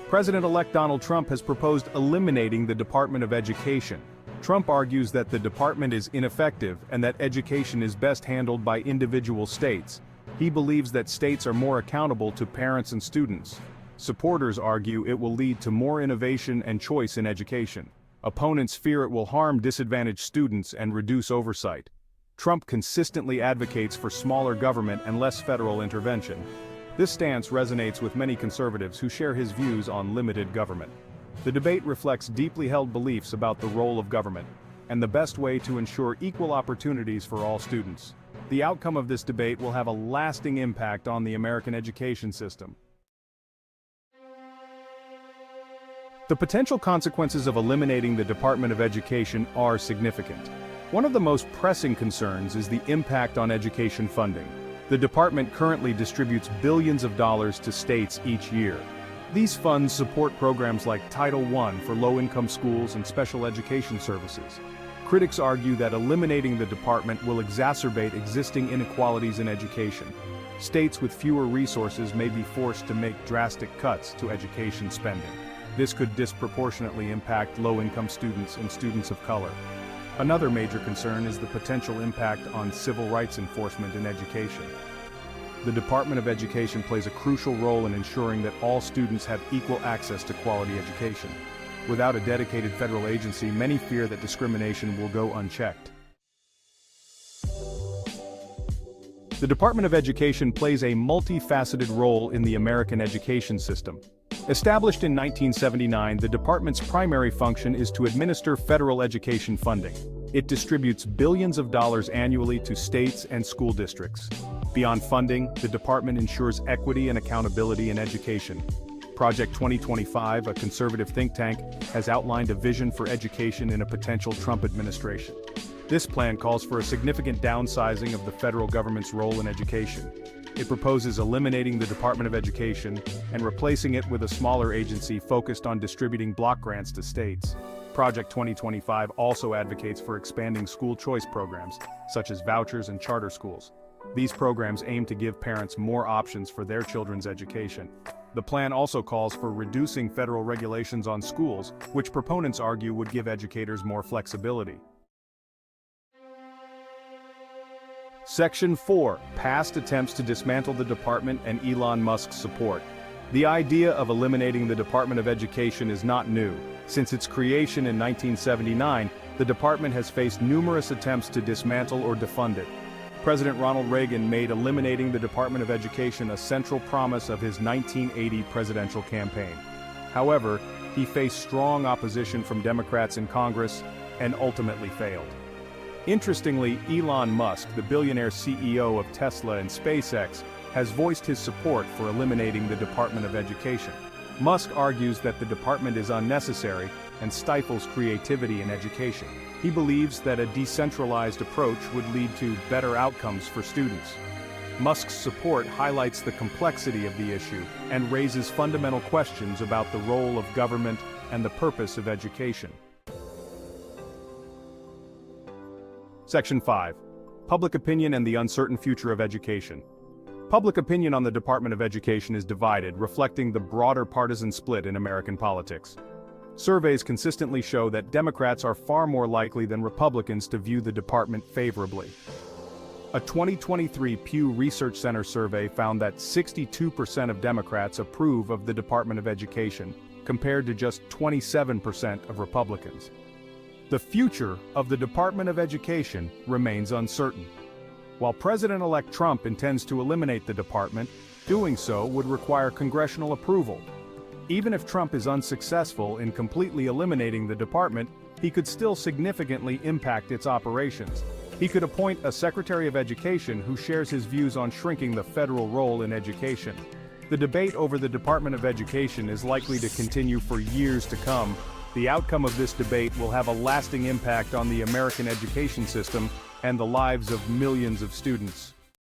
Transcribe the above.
President-elect Donald Trump has proposed eliminating the Department of Education. Trump argues that the department is ineffective and that education is best handled by individual states. He believes that states are more accountable to parents and students. Supporters argue it will lead to more innovation and choice in education. Opponents fear it will harm disadvantaged students and reduce oversight. Trump consistently advocates for smaller government and less federal intervention. This stance resonates with many conservatives who share his views on limited government. The debate reflects deeply held beliefs about the role of government and the best way to ensure equal opportunities for all students. The outcome of this debate will have a lasting impact on the American education system. The potential consequences of eliminating the Department of Education are significant. One of the most pressing concerns is the impact on education funding. The department currently distributes billions of dollars to states each year. These funds support programs like Title I for low-income schools and special education services. Critics argue that eliminating the department will exacerbate existing inequalities in education. States with fewer resources may be forced to make drastic cuts to education spending. This could disproportionately impact low-income students and students of color. Another major concern is the potential impact on civil rights enforcement in education. The Department of Education plays a crucial role in ensuring that all students have equal access to quality education. Without a dedicated federal agency, many fear that discrimination will go unchecked. The Department of Education plays a multifaceted role in the American education system. Established in 1979, the department's primary function is to administer federal education funding. It distributes billions of dollars annually to states and school districts. Beyond funding, the department ensures equity and accountability in education. Project 2025, a conservative think tank, has outlined a vision for education in a potential Trump administration. This plan calls for a significant downsizing of the federal government's role in education. It proposes eliminating the Department of Education and replacing it with a smaller agency focused on distributing block grants to states. Project 2025 also advocates for expanding school choice programs, such as vouchers and charter schools. These programs aim to give parents more options for their children's education. The plan also calls for reducing federal regulations on schools, which proponents argue would give educators more flexibility. Section 4. Past attempts to dismantle the department and Elon Musk's support. The idea of eliminating the Department of Education is not new. Since its creation in 1979, the department has faced numerous attempts to dismantle or defund it. President Ronald Reagan made eliminating the Department of Education a central promise of his 1980 presidential campaign. However, he faced strong opposition from Democrats in Congress and ultimately failed. Interestingly, Elon Musk, the billionaire CEO of Tesla and SpaceX, has voiced his support for eliminating the Department of Education. Musk argues that the department is unnecessary and stifles creativity in education. He believes that a decentralized approach would lead to better outcomes for students. Musk's support highlights the complexity of the issue and raises fundamental questions about the role of government and the purpose of education. Section 5. Public opinion and the uncertain future of education. Public opinion on the Department of Education is divided, reflecting the broader partisan split in American politics. Surveys consistently show that Democrats are far more likely than Republicans to view the department favorably. A 2023 Pew Research Center survey found that 62% of Democrats approve of the Department of Education, compared to just 27% of Republicans. The future of the Department of Education remains uncertain. While President-elect Trump intends to eliminate the department, doing so would require congressional approval. Even if Trump is unsuccessful in completely eliminating the department, he could still significantly impact its operations. He could appoint a Secretary of Education who shares his views on shrinking the federal role in education. The debate over the Department of Education is likely to continue for years to come. The outcome of this debate will have a lasting impact on the American education system and the lives of millions of students.